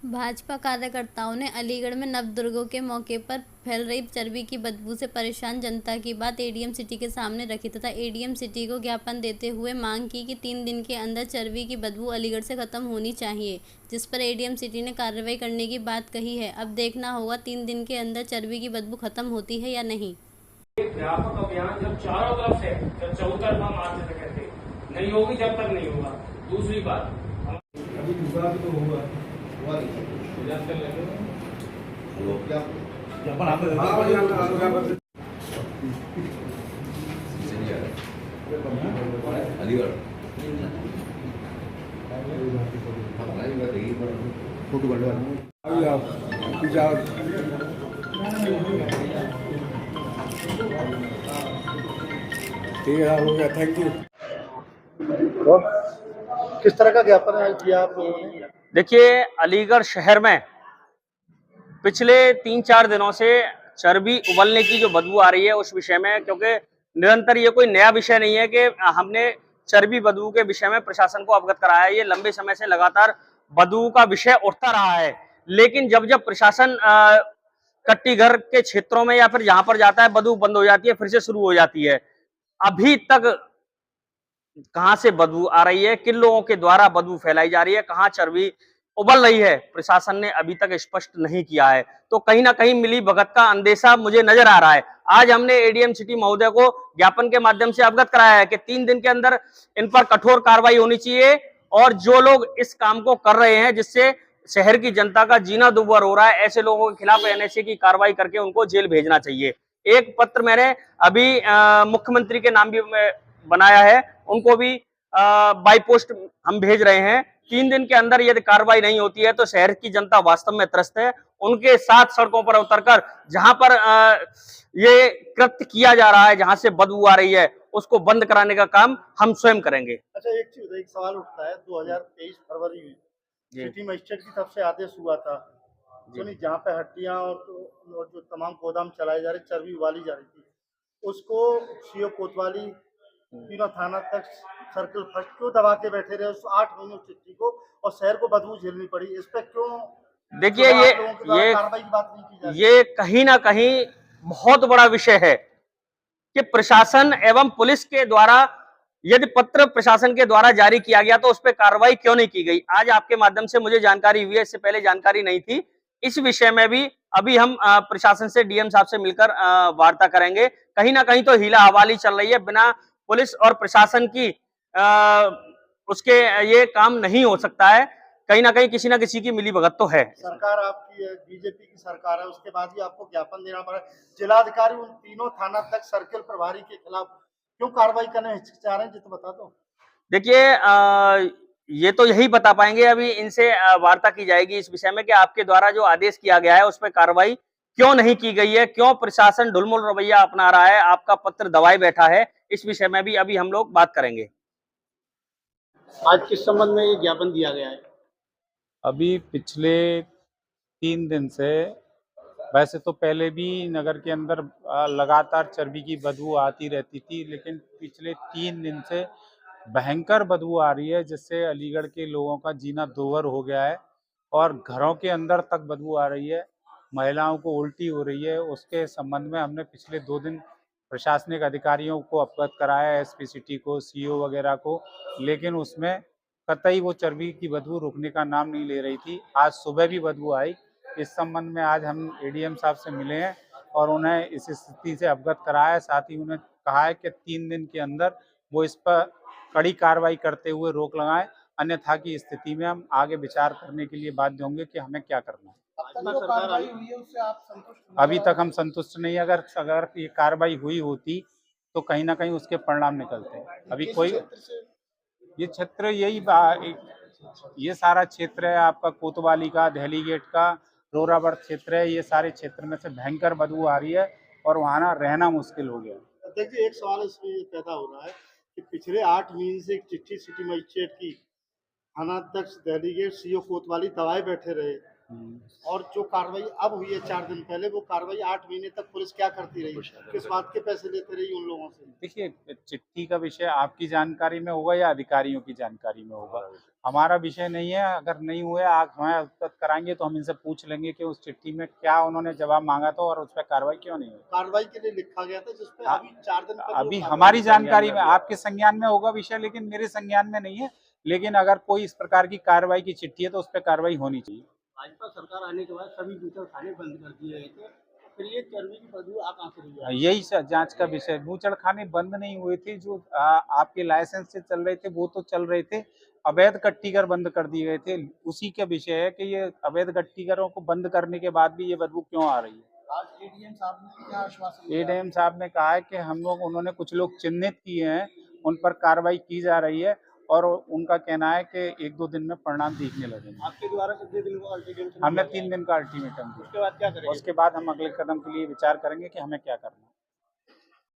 भाजपा कार्यकर्ताओं ने अलीगढ़ में नवदुर्गों के मौके पर फैल रही चर्बी की बदबू से परेशान जनता की बात एडीएम सिटी के सामने रखी तथा एडीएम सिटी को ज्ञापन देते हुए मांग की कि 3 दिन के अंदर चर्बी की बदबू अलीगढ़ से खत्म होनी चाहिए, जिस पर एडीएम सिटी ने कार्रवाई करने की बात कही है। अब देखना होगा 3 दिन के अंदर चर्बी की बदबू खत्म होती है या नहीं। व्यापक अभियान जब चारों तरफ से, जब चौतरफा मार्च से कहते नहीं होगी जब तक नहीं होगा। दूसरी बात, अभी विवाद तो हुआ अलीगढ़ फोटो ठीक है, हो गया, थैंक यू। किस तरह का ज्ञापन है किया आप लोगों ने? देखिए, अलीगढ़ शहर में पिछले 3-4 दिनों से चर्बी उबलने की जो बदबू आ रही है उस विषय में, क्योंकि निरंतर ये कोई नया विषय नहीं है कि हमने चर्बी बदबू के विषय में प्रशासन को अवगत कराया है। ये लंबे समय से लगातार बदबू का विषय उठता रहा है, लेकिन जब जब प्रशासन कट्टी घर के क्षेत्रों में या फिर जहां पर जाता है बदबू बंद हो जाती है, फिर से शुरू हो जाती है। अभी तक कहां से बदबू आ रही है, किन लोगों के द्वारा बदबू फैलाई जा रही है, कहां चर्बी उबल रही है, प्रशासन ने अभी तक स्पष्ट नहीं किया है। तो कहीं ना कहीं मिली भगत का अंदेशा मुझे नजर आ रहा है। आज हमने एडीएम सिटी महोदय को ज्ञापन के माध्यम से अवगत कराया है कि 3 दिन के अंदर इन पर कठोर कार्रवाई होनी चाहिए और जो लोग इस काम को कर रहे हैं जिससे शहर की जनता का जीना दुभर हो रहा है, ऐसे लोगों के खिलाफ एनएसए की कार्रवाई करके उनको जेल भेजना चाहिए। एक पत्र मैंने अभी मुख्यमंत्री के नाम भी बनाया है, उनको भी बाई पोस्ट हम भेज रहे हैं। 3 दिन के अंदर यदि कार्रवाई नहीं होती है तो शहर की जनता वास्तव में त्रस्त है। उनके साथ सड़कों पर उतरकर जहां पर ये कृत्य किया जा रहा है, जहां से बदबू आ रही है, उसको बंद कराने का काम हम स्वयं करेंगे। अच्छा, एक सवाल उठता है, 2023 फरवरी में सिटी मजिस्ट्रेट की तरफ से आदेश हुआ था तो नहीं, जहाँ पे हड्डियां और जो तमाम गोदाम चलाए जा रहे, चर्बी उबाली जा रही थी, उसको सीओ कोतवाली तीनों थाना तक सर्कल फर्स्ट क्यों दबा के बैठे रहे उस 8 महीने उस चिट्ठी को, और शहर को बदबू झेलनी पड़ी? इस पे क्यों देखिए, ये कार्रवाई की बात नहीं की जा रही? ये कहीं ना कहीं बहुत बड़ा विषय है कि प्रशासन एवं पुलिस के द्वारा यदि पत्र प्रशासन के द्वारा जारी किया गया तो उस पर कार्रवाई क्यों नहीं की गई। आज आपके माध्यम से मुझे जानकारी हुई है, इससे पहले जानकारी नहीं थी। इस विषय में भी अभी हम प्रशासन से डीएम साहब से मिलकर वार्ता करेंगे। कहीं ना कहीं तो हीला हवाली चल रही है, बिना पुलिस और प्रशासन की उसके ये काम नहीं हो सकता है। कहीं ना कहीं किसी ना किसी की मिलीभगत तो है। सरकार आपकी है, बीजेपी की सरकार है, उसके बाद भी आपको ज्ञापन देना पड़ा। जिलाधिकारी उन तीनों थाना तक सर्कल प्रभारी के खिलाफ क्यों कार्रवाई करने हिचकिचा रहे हैं, जी तो बता दो। देखिए, ये तो यही बता पाएंगे, अभी इनसे वार्ता की जाएगी इस विषय में कि आपके द्वारा जो आदेश किया गया है उस पर कार्रवाई क्यों नहीं की गई है, क्यों प्रशासन ढुलमुल रवैया अपना रहा है, आपका पत्र दबाए बैठा है। इस विषय में भी अभी हम लोग बात करेंगे। आज किस संबंध में ये ज्ञापन दिया गया है? अभी पिछले 3 दिन से, वैसे तो पहले भी नगर के अंदर लगातार चर्बी की बदबू आती रहती थी, लेकिन पिछले 3 दिन से भयंकर बदबू आ रही है, जिससे अलीगढ़ के लोगों का जीना दूभर हो गया है और घरों के अंदर तक बदबू आ रही है, महिलाओं को उल्टी हो रही है। उसके संबंध में हमने पिछले 2 दिन प्रशासनिक अधिकारियों को अवगत कराया, एसपी सिटी को, सीओ वगैरह को, लेकिन उसमें कतई वो चर्बी की बदबू रुकने का नाम नहीं ले रही थी। आज सुबह भी बदबू आई। इस संबंध में आज हम एडीएम साहब से मिले हैं और उन्हें इस स्थिति से अवगत कराया है। साथ ही उन्हें कहा है कि 3 दिन के अंदर वो इस पर कड़ी कार्रवाई करते हुए रोक लगाएं, अन्यथा की स्थिति में हम आगे विचार करने के लिए बाध्य होंगे कि हमें क्या करना है। अभी तक हम संतुष्ट नहीं। अगर ये कार्रवाई हुई होती तो कहीं ना कहीं उसके परिणाम निकलते हैं। अभी कोई ये क्षेत्र ये सारा क्षेत्र है आपका, कोतवाली का, दहली गेट का, रोरावर्त क्षेत्र है। ये सारे क्षेत्र में से भयंकर बदबू आ रही है और वहाँ ना रहना मुश्किल हो गया। देखिए, एक सवाल इसमें ये पैदा हो रहा है कि पिछले 8 महीने से एक चिट्ठी सिटी मजिस्ट्रेट की थाना अध्यक्ष दहली गेट सीओ कोतवाली दबाए बैठे रहे, और जो कार्रवाई अब हुई है 4 दिन पहले, वो कार्रवाई 8 महीने तक पुलिस क्या करती रही, किस बात के पैसे लेते रही उन लोगों से? देखिए, चिट्ठी का विषय आपकी जानकारी में होगा या अधिकारियों की जानकारी में होगा, हमारा विषय नहीं है। अगर नहीं हुए, आप हमें अवगत कराएंगे तो हम इनसे पूछ लेंगे कि उस चिट्ठी में क्या उन्होंने जवाब मांगा था और उस पर कार्रवाई क्यों नहीं हुई। कार्रवाई के लिए लिखा गया था जिसपे अभी 4 दिन पहले अभी हमारी जानकारी में, आपके संज्ञान में होगा विषय, लेकिन मेरे संज्ञान में नहीं है। लेकिन अगर कोई इस प्रकार की कार्रवाई की चिट्ठी है तो उस पर कार्रवाई होनी चाहिए। भाजपा सरकार आने के बाद सभी बूचड़खाने बंद कर दिए गए थे, फिर ये चर्बी की बदबू आ कहाँ से रही है? यही जांच का विषय। बूचड़खाने बंद नहीं हुए थे, जो आपके लाइसेंस से चल रहे थे वो तो चल रहे थे, अवैध गट्टीगर बंद कर दिए गए थे। उसी का विषय है कि ये अवैध गट्टीगरों को बंद करने के बाद भी ये बदबू क्यों आ रही है। आज एडीएम साहब ने क्या आश्वासन दिया? एडीएम साहब ने कहा है कि उन्होंने कुछ लोग चिन्हित किए हैं, उन पर कार्रवाई की जा रही है और उनका कहना है कि 1-2 दिन में परिणाम दिखने लगेंगे। आपके द्वारा कितने दिन का अल्टीमेटम? हमने 3 दिन का अल्टीमेटम दिया। उसके बाद क्या करेंगे? उसके बाद हम अगले कदम के लिए विचार करेंगे कि हमें क्या करना है।